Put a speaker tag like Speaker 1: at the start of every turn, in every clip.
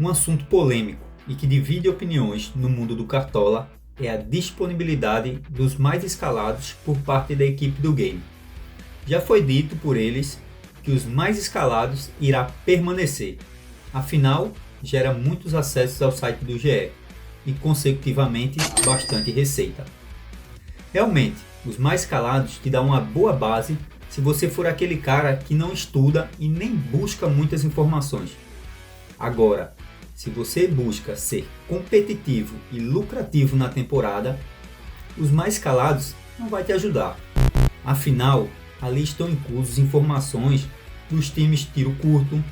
Speaker 1: Um assunto polêmico e que divide opiniões no mundo do Cartola é a disponibilidade dos mais escalados por parte da equipe do game. Já foi dito por eles que os mais escalados irá permanecer, afinal gera muitos acessos ao site do GE e consecutivamente bastante receita. Realmente, os mais escalados te dão uma boa base se você for aquele cara que não estuda e nem busca muitas informações. Agora, se você busca ser competitivo e lucrativo na temporada, os mais escalados não vai te ajudar. Afinal, ali estão inclusas informações dos times tiro curto.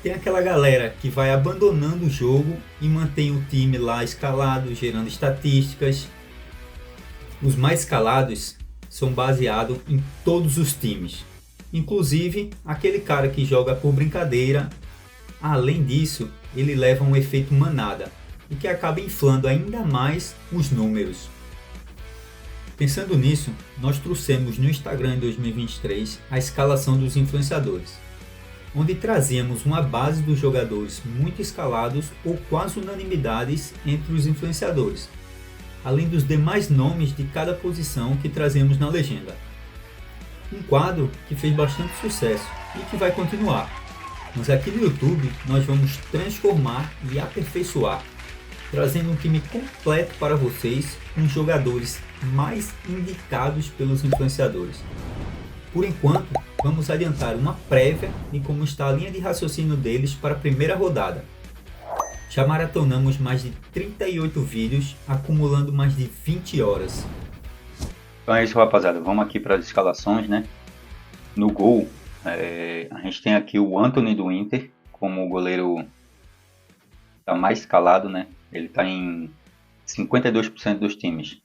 Speaker 1: Tem aquela galera que vai abandonando o jogo e mantém o time lá escalado, gerando estatísticas. Os mais escalados são baseados em todos os times, inclusive aquele cara que joga por brincadeira. Além disso, ele leva um efeito manada, e que acaba inflando ainda mais os números. Pensando nisso, nós trouxemos no Instagram em 2023 a escalação dos influenciadores, onde trazíamos uma base dos jogadores muito escalados ou quase unanimidades entre os influenciadores, além dos demais nomes de cada posição que trazemos na legenda. Um quadro que fez bastante sucesso e que vai continuar. Mas aqui no YouTube nós vamos transformar e aperfeiçoar, trazendo um time completo para vocês com os jogadores mais indicados pelos influenciadores. Por enquanto, vamos adiantar uma prévia de como está a linha de raciocínio deles para a primeira rodada. Já maratonamos mais de 38 vídeos, acumulando mais de 20 horas.
Speaker 2: Então é isso, rapaziada. Vamos aqui para as escalações, né? No gol, a gente tem aqui o Antony do Inter como o goleiro tá mais escalado, né? Ele está em 52% dos times.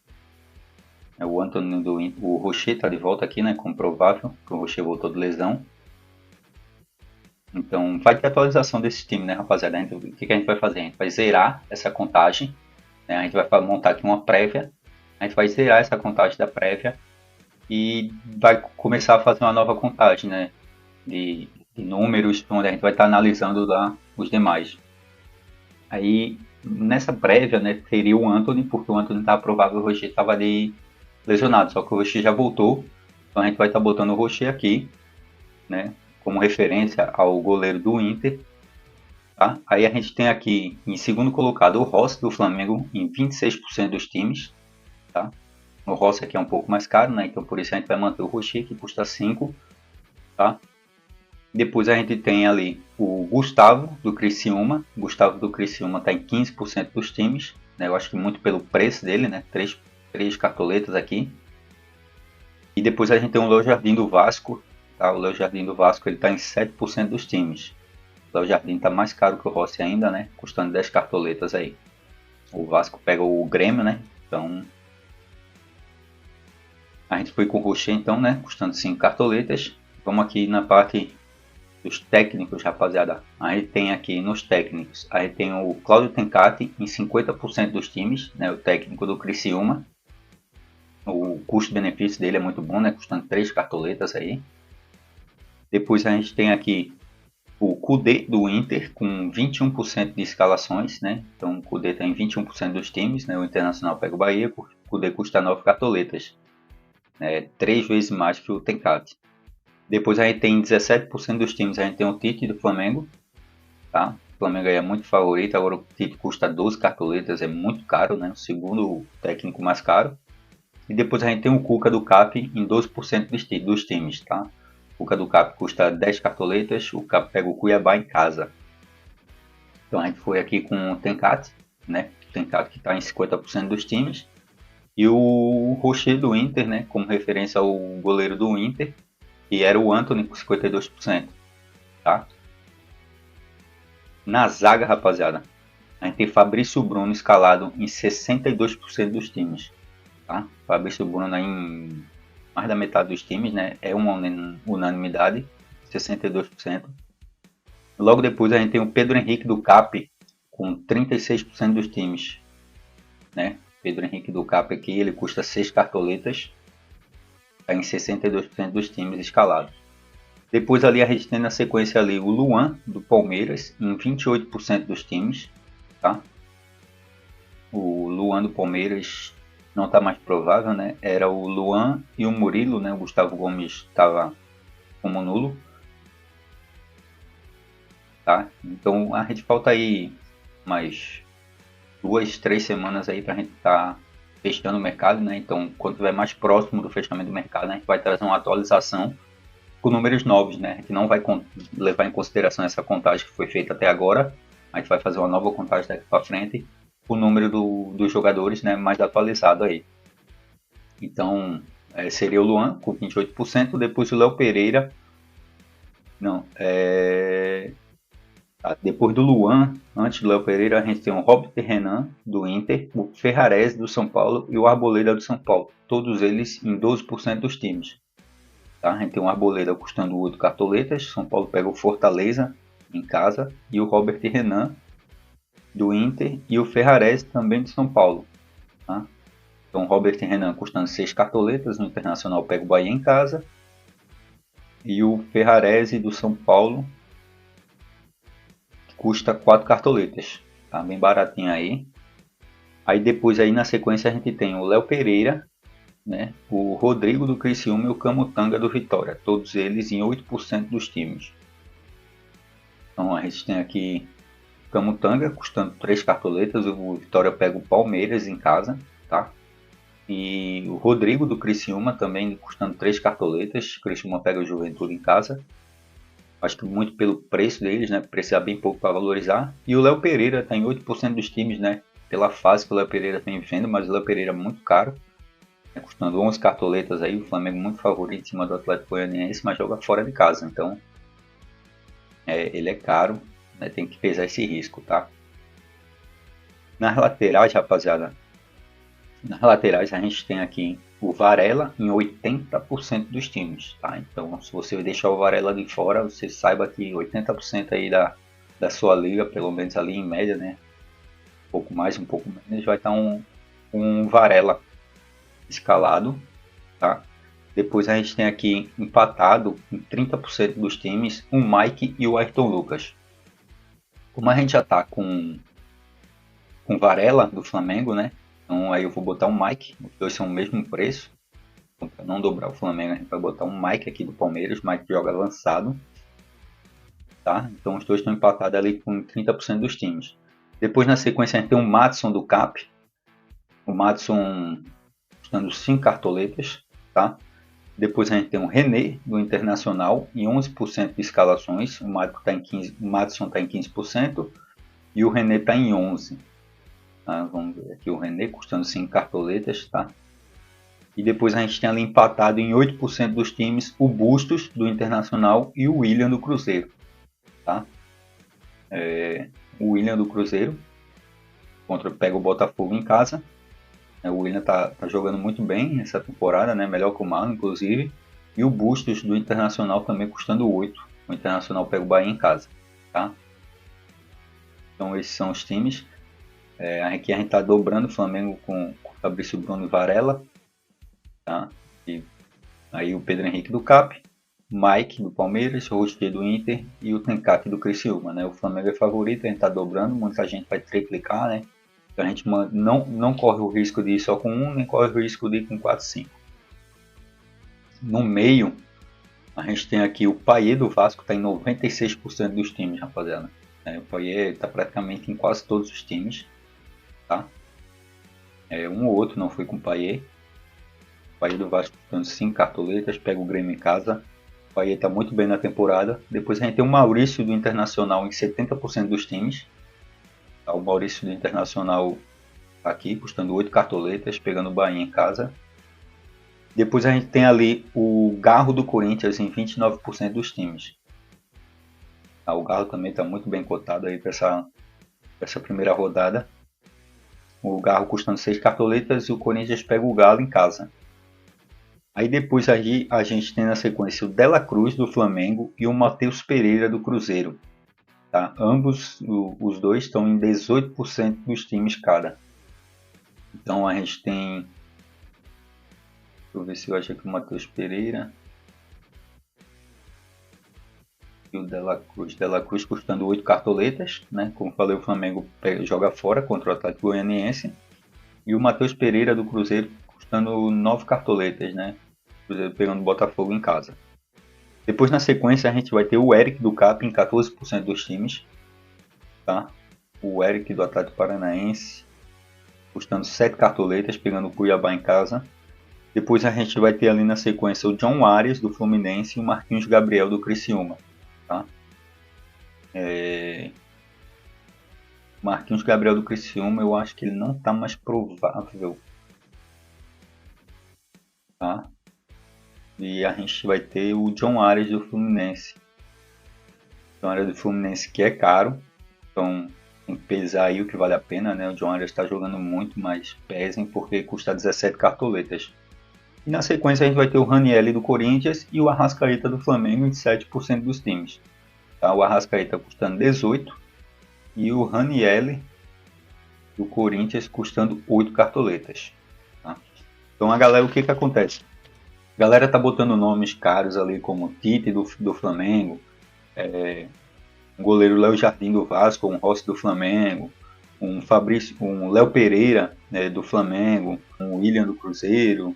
Speaker 2: O Antony do Inter, o Rocher está de volta aqui, né? Como provável, que o Rocher voltou de lesão. Então vai ter atualização desse time, né, rapaziada? O que a gente vai fazer? A gente vai zerar essa contagem, né? A gente vai montar aqui uma prévia. A gente vai zerar essa contagem da prévia e vai começar a fazer uma nova contagem, né? De números, onde a gente vai estar analisando lá os demais. Aí, nessa prévia, né, teria o Antony, porque o Antony estava provável, o Rocher estava ali lesionado, só que o Rocher já voltou, então a gente vai estar botando o Rocher aqui, né, como referência ao goleiro do Inter. Tá? Aí a gente tem aqui em segundo colocado o Rossi do Flamengo em 26% dos times. Tá? O Rossi aqui é um pouco mais caro, né, então por isso a gente vai manter o Rocher, que custa 5. Tá? Depois a gente tem ali o Gustavo do Criciúma. O Gustavo do Criciúma está em 15% dos times. Né? Eu acho que muito pelo preço dele, né? Três cartoletas aqui. E depois a gente tem o Léo Jardim do Vasco. Tá? O Léo Jardim do Vasco está em 7% dos times. O Léo Jardim está mais caro que o Rossi ainda, né? Custando 10 cartoletas aí. O Vasco pega o Grêmio, né? Então a gente foi com o Rocher, então, né? Custando 5 cartoletas. Vamos aqui na parte dos técnicos, rapaziada. A gente tem aqui nos técnicos, a gente tem o Cláudio Tencati em 50% dos times, né, o técnico do Criciúma. O custo-benefício dele é muito bom, né, custando 3 cartoletas aí. Depois a gente tem aqui o Kudê do Inter com 21% de escalações, né? Então o Kudê está em 21% dos times, né? O Internacional pega o Bahia, o Kudê custa 9 cartoletas, né? 3 vezes mais que o Tencati. Depois a gente tem 17% dos times, a gente tem o Tite do Flamengo. Tá? O Flamengo aí é muito favorito, agora o Tite custa 12 cartoletas, é muito caro, né? O segundo técnico mais caro. E depois a gente tem o Cuca do Cap em 12% dos times. Tá? O Cuca do Cap custa 10 cartoletas, o Cap pega o Cuiabá em casa. Então a gente foi aqui com o Tencati, né? O Tencati que está em 50% dos times. E o Rocher do Inter, né? Como referência ao goleiro do Inter, que era o Antony com 52%, tá? Na zaga, rapaziada, a gente tem Fabrício Bruno escalado em 62% dos times, tá? Fabrício Bruno em mais da metade dos times, né? É uma unanimidade, 62%. Logo depois a gente tem o Pedro Henrique do Cap com 36% dos times, né? Pedro Henrique do Cap aqui, ele custa 6 cartoletas, está em 62% dos times escalados. Depois ali a gente tem na sequência ali o Luan, do Palmeiras, em 28% dos times, tá? O Luan do Palmeiras não está mais provável, né? Era o Luan e o Murilo, né? O Gustavo Gomes estava como nulo, tá? Então a gente falta aí mais 2, 3 semanas aí para a gente estar fechando o mercado, né? Então quando estiver mais próximo do fechamento do mercado, a gente vai trazer uma atualização com números novos, né? A gente não vai levar em consideração essa contagem que foi feita até agora. A gente vai fazer uma nova contagem daqui para frente, o número dos jogadores, né, mais atualizado aí. Então, seria o Luan com 28%, depois o Léo Pereira. Não, depois do Luan, antes do Léo Pereira, a gente tem o Robert Renan, do Inter, o Ferrarese, do São Paulo, e o Arboleda, do São Paulo. Todos eles em 12% dos times. Tá? A gente tem o Arboleda custando 8 cartoletas, São Paulo pega o Fortaleza em casa, e o Robert Renan, do Inter, e o Ferrarese, também de São Paulo. Tá? Então, Robert Renan custando 6 cartoletas, no Internacional pega o Bahia em casa. E o Ferrarese do São Paulo custa 4 cartoletas. Tá bem baratinho aí. Aí depois aí na sequência a gente tem o Léo Pereira, né, o Rodrigo do Criciúma e o Camutanga do Vitória. Todos eles em 8% dos times. Então a gente tem aqui o Camutanga custando 3 cartoletas. O Vitória pega o Palmeiras em casa. Tá? E o Rodrigo do Criciúma também custando 3 cartoletas. O Criciúma pega o Juventude em casa. Acho que muito pelo preço deles, né? Precisa bem pouco para valorizar. E o Léo Pereira está em 8% dos times, né? Pela fase que o Léo Pereira vem vivendo, mas o Léo Pereira é muito caro. Né? Custando 11 cartoletas aí. O Flamengo muito favorito em cima do Atlético Goianiense, mas joga fora de casa. Então, ele é caro. Né? Tem que pesar esse risco, tá? Nas laterais, rapaziada. Nas laterais a gente tem aqui o Varela em 80% dos times, tá? Então, se você deixar o Varela de fora, você saiba que 80% aí da sua liga, pelo menos ali em média, né? Um pouco mais, um pouco menos, vai estar um Varela escalado, tá? Depois a gente tem aqui empatado em 30% dos times o Mike e o Ayrton Lucas. Como a gente já tá com Varela do Flamengo, né? Então aí eu vou botar um Mike, os dois são o mesmo preço. Então, para não dobrar o Flamengo, a gente vai botar um Mike aqui do Palmeiras. O Mike joga lançado. Tá? Então os dois estão empatados ali com 30% dos times. Depois na sequência a gente tem o Madison do Cap. O Madison custando 5 cartoletas. Tá? Depois a gente tem o René do Internacional em 11% de escalações. O Madison está em 15% e o René está em 11%. Tá? Vamos ver aqui o René custando 5 cartoletas. Tá? E depois a gente tem ali empatado em 8% dos times o Bustos do Internacional e o William do Cruzeiro. Tá? O William do Cruzeiro pega o Botafogo em casa. O William tá jogando muito bem essa temporada, né? Melhor que o Marlon, inclusive. E o Bustos do Internacional também custando 8. O Internacional pega o Bahia em casa. Tá? Então esses são os times. Aqui a gente está dobrando o Flamengo com Fabrício Bruno e Varela. Tá? E aí o Pedro Henrique do Cap, Mike do Palmeiras, Rostier do Inter e o Tencate do Criciúma, né? O Flamengo é favorito, a gente está dobrando, muita gente vai triplicar, né? Então a gente não corre o risco de ir só com um, nem corre o risco de ir com 4, 5. No meio, a gente tem aqui o Payet do Vasco, está em 96% dos times, rapaziada. O Payet está praticamente em quase todos os times, tá? Um ou outro não foi com o Payet. O Payet do Vasco dando 5 cartoletas, pega o Grêmio em casa. O Payet está muito bem na temporada. Depois a gente tem o Maurício do Internacional em 70% dos times. Tá? O Maurício do Internacional tá aqui, custando 8 cartoletas, pegando o Bahia em casa. Depois a gente tem ali o Garro do Corinthians em 29% dos times. Tá? O Garro também está muito bem cotado aí para essa primeira rodada. O Garro custando 6 cartoletas e o Corinthians pega o Galo em casa. Aí depois a gente tem na sequência o Dela Cruz do Flamengo e o Matheus Pereira do Cruzeiro. Tá? Ambos, os dois estão em 18% dos times cada. Então a gente tem... Deixa eu ver se eu acho aqui o Matheus Pereira. e o De La Cruz custando 8 cartoletas, né? Como falei, o Flamengo joga fora contra o Atlético Goianiense. E o Matheus Pereira do Cruzeiro custando 9 cartoletas, né? Cruzeiro pegando o Botafogo em casa. Depois, na sequência, a gente vai ter o Eric do Cap em 14% dos times. Tá? O Eric do Atlético Paranaense custando 7 cartoletas, pegando o Cuiabá em casa. Depois a gente vai ter ali na sequência o John Arias do Fluminense e o Marquinhos Gabriel do Criciúma. Tá? Marquinhos Gabriel do Criciúma, eu acho que ele não está mais provável. Tá? E a gente vai ter o John Arias do Fluminense. John Arias do Fluminense que é caro, então tem que pesar aí o que vale a pena, né? O John Arias está jogando muito, mas pesem porque custa 17 cartoletas. E na sequência a gente vai ter o Ranieri do Corinthians e o Arrascaeta do Flamengo em 7% dos times. Tá? O Arrascaeta custando 18 e o Ranieri do Corinthians custando 8 cartoletas. Tá? Então a galera, o que acontece? A galera tá botando nomes caros ali como Tite do Flamengo, um goleiro Léo Jardim do Vasco, um Rossi do Flamengo, um Léo Pereira, né, do Flamengo, um William do Cruzeiro,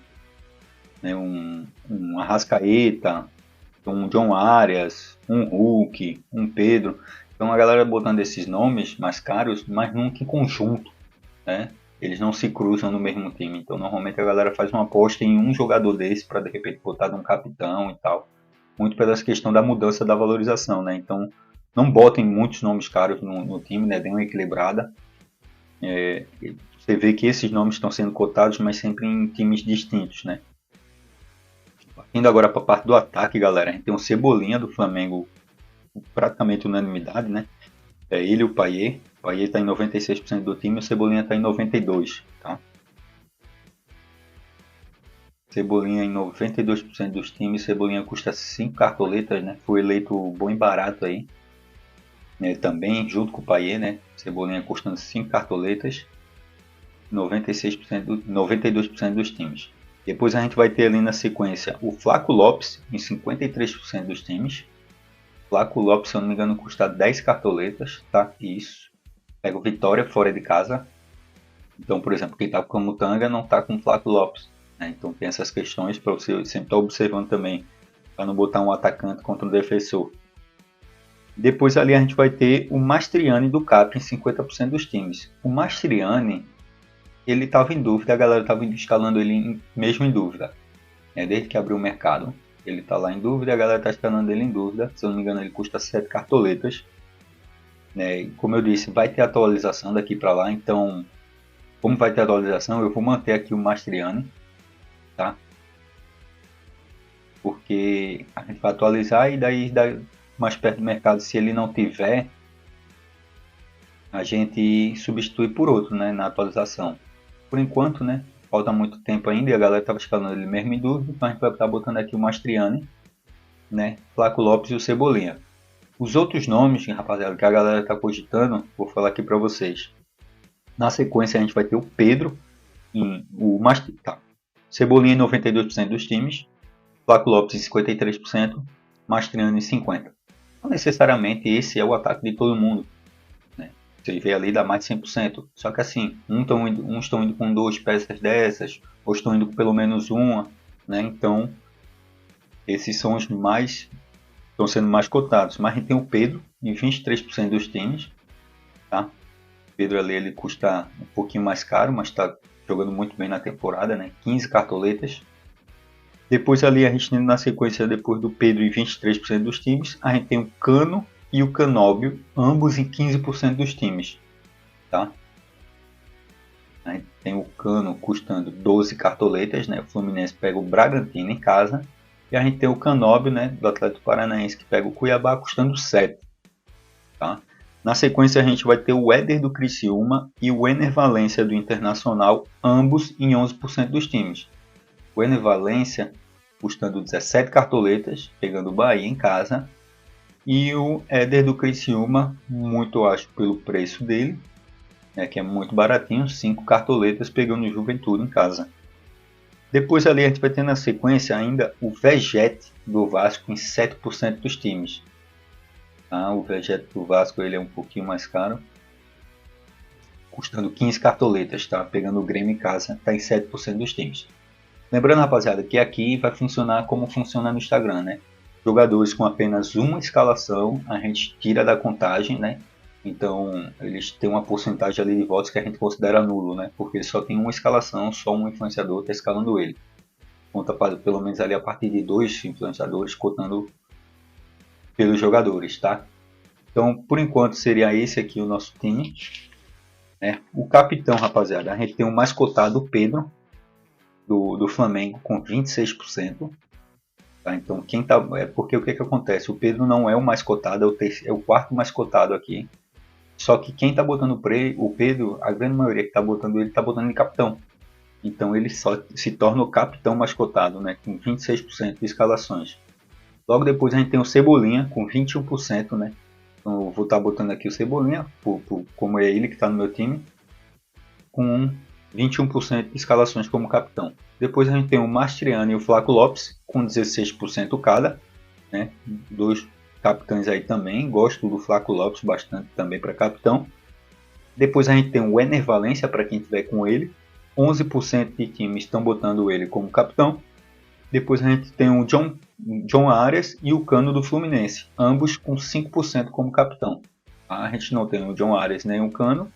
Speaker 2: né, um Arrascaeta, um John Arias, um Hulk, um Pedro. Então a galera botando esses nomes mais caros, mas nunca em conjunto, né? Eles não se cruzam no mesmo time. Então normalmente a galera faz uma aposta em um jogador desse para de repente botar de um capitão e tal. Muito pela questão da mudança da valorização, né? Então não botem muitos nomes caros no time, né? Dêem uma equilibrada. Você vê que esses nomes estão sendo cotados, mas sempre em times distintos, né? Indo agora para a parte do ataque, galera, a gente tem o Cebolinha do Flamengo, praticamente unanimidade, né? É ele e o Payet. O Payet está em 96% do time e o Cebolinha está em 92%. Tá? Cebolinha em 92% dos times. Cebolinha custa 5 cartoletas, né? Foi eleito bom e barato aí. Também, junto com o Payet, né? Cebolinha custando 5 cartoletas. 92% dos times. Depois a gente vai ter ali na sequência o Flaco Lopes em 53% dos times. Flaco Lopes, se eu não me engano, custa 10 cartoletas, tá? Isso. Pega o Vitória fora de casa. Então, por exemplo, quem tá com o Camutanga não tá com o Flaco Lopes. Né? Então tem essas questões para você sempre estar observando também, para não botar um atacante contra um defensor. Depois ali a gente vai ter o Mastriani do Cap em 50% dos times. O Mastriani, ele estava em dúvida, a galera estava escalando ele mesmo em dúvida. Desde que abriu o mercado, ele está lá em dúvida, a galera está escalando ele em dúvida. Se eu não me engano, ele custa 7 cartoletas. Como eu disse, vai ter atualização daqui para lá, então, como vai ter atualização, eu vou manter aqui o Mastriani, tá? Porque a gente vai atualizar e daí mais perto do mercado, se ele não tiver, a gente substitui por outro, né, na atualização. Por enquanto, né, falta muito tempo ainda e a galera estava escalando ele mesmo em dúvida, então a gente vai estar botando aqui o Mastriani, né, Flaco Lopes e o Cebolinha. Os outros nomes, rapaziada, que a galera está cogitando, vou falar aqui para vocês. Na sequência a gente vai ter o Pedro, Cebolinha em 92% dos times, Flaco Lopes em 53%, Mastriani em 50%. Não necessariamente esse é o ataque de todo mundo. Você vê ali dá mais de 100%. Só que assim, uns estão indo com 2 peças dessas, ou estão indo com pelo menos uma, né? Então, esses são os mais, estão sendo mais cotados. Mas a gente tem o Pedro em 23% dos times, tá? O Pedro ali ele custa um pouquinho mais caro, mas está jogando muito bem na temporada, né? 15 cartoletas. Depois ali a gente tem na sequência, depois do Pedro em 23% dos times, a gente tem o Cano e o Canóbio, ambos em 15% dos times. Tá? A gente tem o Cano custando 12 cartoletas, né? O Fluminense pega o Bragantino em casa. E a gente tem o Canóbio, né, do Atlético Paranaense, que pega o Cuiabá custando 7. Tá? Na sequência a gente vai ter o Éder do Criciúma e o Ener Valencia do Internacional, ambos em 11% dos times. O Ener Valencia custando 17 cartoletas, pegando o Bahia em casa. E o Éder do Criciúma, muito acho pelo preço dele, que é muito baratinho, 5 cartoletas pegando o Juventude em casa. Depois ali a gente vai ter na sequência ainda o Vegete do Vasco em 7% dos times. Tá? O Vegeta do Vasco ele é um pouquinho mais caro, custando 15 cartoletas, tá? Pegando o Grêmio em casa, tá em 7% dos times. Lembrando, rapaziada, que aqui vai funcionar como funciona no Instagram, né? Jogadores com apenas uma escalação, a gente tira da contagem, né? Então, eles têm uma porcentagem ali de votos que a gente considera nulo, né? Porque ele só tem uma escalação, só um influenciador está escalando ele. Conta para, pelo menos ali a partir de 2 influenciadores contando pelos jogadores, tá? Então, por enquanto, seria esse aqui o nosso time. Né? O capitão, rapaziada, a gente tem o mais cotado, o Pedro, do Flamengo, com 26%. Tá? Então, quem tá, porque o que acontece? O Pedro não é o mais cotado, é o quarto mais cotado aqui. Só que quem tá botando o Pedro, a grande maioria que tá botando ele, tá botando de capitão. Então ele só se torna o capitão mais cotado, né? Com 26% de escalações. Logo depois a gente tem o Cebolinha com 21%, né? Então eu vou estar botando aqui o Cebolinha, como é ele que está no meu time, com 21% de escalações como capitão. Depois a gente tem o Mastriani e o Flaco Lopes com 16% cada, né? Dois capitães aí também. Gosto do Flaco Lopes bastante também para capitão. Depois a gente tem o Ener Valencia para quem tiver com ele. 11% de times estão botando ele como capitão. Depois a gente tem o John Arias e o Cano do Fluminense, ambos com 5% como capitão. A gente não tem o John Arias nem o Cano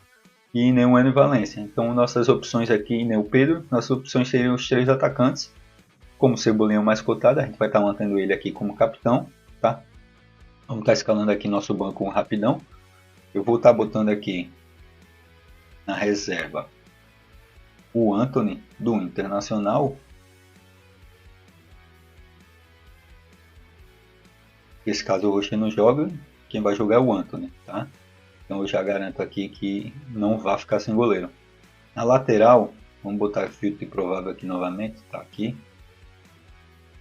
Speaker 2: e nem o Ener Valencia. Então nossas opções aqui, nem o Pedro, nossas opções seriam os 3 atacantes. Como o Cebolinha é o mais cotado, a gente vai estar mantendo ele aqui como capitão. Tá? Vamos estar escalando aqui nosso banco rapidão. Eu vou estar botando aqui na reserva o Antony do Internacional. Nesse caso o Rocher não joga, quem vai jogar é o Antony, tá? Então eu já garanto aqui que não vai ficar sem goleiro. Na lateral, vamos botar filtro improvável aqui novamente, tá aqui.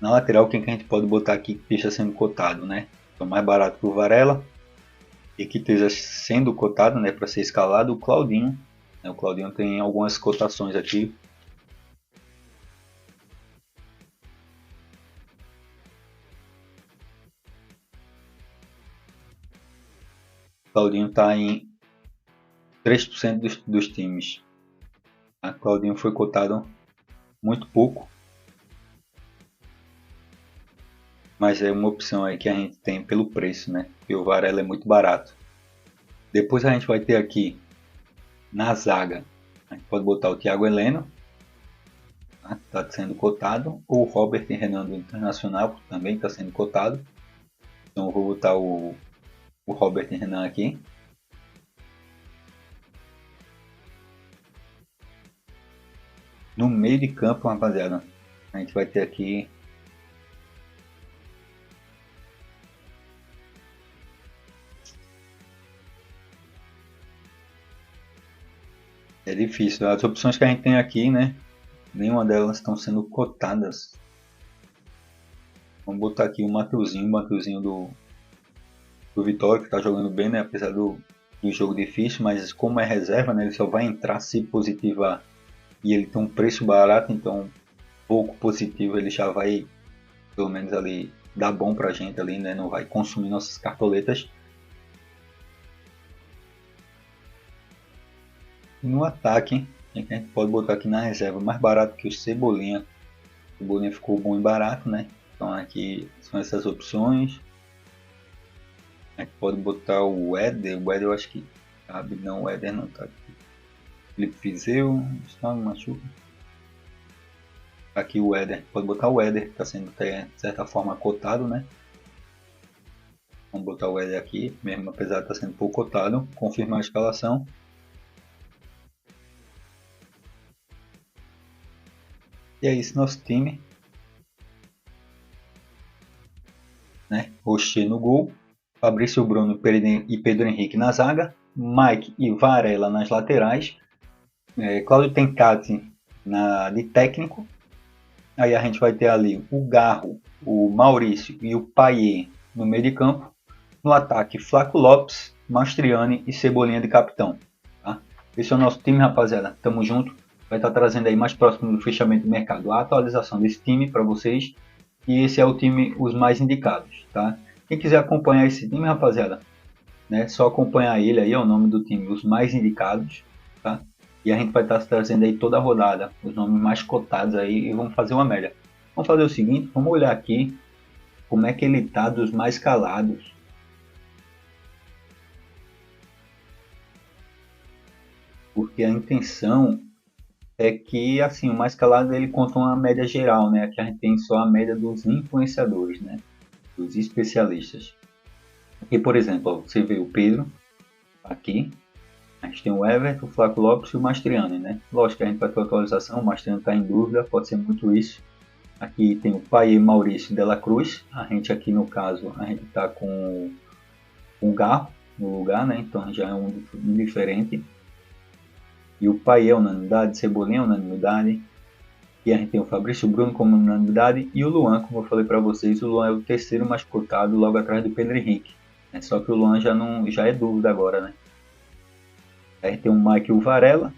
Speaker 2: Na lateral, quem que a gente pode botar aqui que esteja sendo cotado, né? Então mais barato que o Varela e que esteja sendo cotado, né, para ser escalado, o Claudinho. O Claudinho tem algumas cotações aqui. O Claudinho está em 3% dos times. A Claudinho foi cotado muito pouco, mas é uma opção aí que a gente tem pelo preço, né? E o Varela é muito barato. Depois a gente vai ter aqui na zaga, a gente pode botar o Thiago Heleno, está sendo cotado, ou o Robert Renan do Internacional, também está sendo cotado. Então eu vou botar o Robert Renan aqui. No meio de campo, rapaziada, a gente vai ter aqui é difícil. As opções que a gente tem aqui, né? Nenhuma delas estão sendo cotadas. Vamos botar aqui o Mateuzinho do Vitória, que está jogando bem, né? Apesar do jogo difícil, mas como é reserva, né? Ele só vai entrar se positivar e ele tem um preço barato, então pouco positivo ele já vai, pelo menos ali, dar bom pra gente ali, né? Não vai consumir nossas cartoletas. E no ataque, a gente pode botar aqui na reserva mais barato que o Cebolinha. O Cebolinha ficou bom e barato, né? Então aqui são essas opções. A gente pode botar o Éder eu acho que cabe, não, o Éder não tá aqui. Felipe Viseu, está no machuca. Aqui o Éder, pode botar o Éder, que está sendo até, de certa forma cotado, né? Vamos botar o Éder aqui, mesmo apesar de estar sendo pouco cotado. Confirmar a escalação. E é isso, nosso time. Né? Rocher no gol. Fabrício Bruno e Pedro Henrique na zaga. Mike e Varela nas laterais. Cláudio Tencati de técnico. Aí a gente vai ter ali o Garro, o Maurício e o Payet no meio de campo. No ataque, Flaco Lopes, Mastriani e Cebolinha de capitão. Tá? Esse é o nosso time, rapaziada. Tamo junto. Vai estar trazendo aí mais próximo do fechamento do mercado a atualização desse time para vocês. E esse é o time, os mais indicados. Tá? Quem quiser acompanhar esse time, rapaziada, né, só acompanhar ele aí, é o nome do time, os mais indicados, tá? E a gente vai estar trazendo aí toda a rodada, os nomes mais cotados aí, e vamos fazer uma média. Vamos fazer o seguinte, vamos olhar aqui como é que ele tá dos mais calados. Porque a intenção é que, assim, o mais calado ele conta uma média geral, né? Aqui a gente tem só a média dos influenciadores, né? Dos especialistas. Aqui, por exemplo, ó, você vê o Pedro, aqui. A gente tem o Everton, o Flávio Lopes e o Mastriani, né? Lógico que a gente vai ter atualização, o Mastriani está em dúvida, pode ser muito isso. Aqui tem o Paier Maurício Dela Cruz. A gente aqui, no caso, a gente está com o Garro no lugar, né? Então já é um diferente. E o Paier unanimidade, Cebolinha unanimidade. E a gente tem o Fabrício Bruno como unanimidade e o Luan, como eu falei para vocês, o Luan é o terceiro mais cotado logo atrás do Pedro Henrique. Né? Só que o Luan já é dúvida agora, né? Aí tem o Mike e o Varela.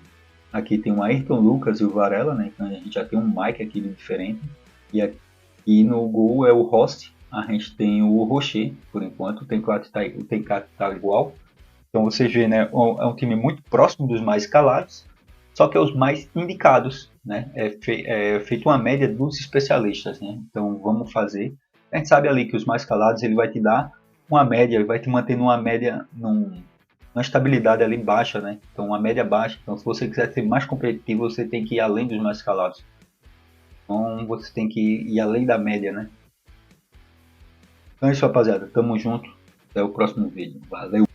Speaker 2: Aqui tem o Ayrton Lucas e o Varela, né? Então a gente já tem um Mike aqui diferente. E aqui no gol é o Host. A gente tem o Rocher, por enquanto. O Tenkat tá igual. Então você vê, né? É um time muito próximo dos mais escalados. Só que é os mais indicados, né? É feito uma média dos especialistas, né? Então vamos fazer. A gente sabe ali que os mais escalados ele vai te dar uma média, ele vai te manter numa média, uma estabilidade ali baixa, né? Então uma média baixa. Então se você quiser ser mais competitivo, você tem que ir além dos mais escalados. Então você tem que ir além da média, né? Então é isso, rapaziada. Tamo junto. Até o próximo vídeo. Valeu!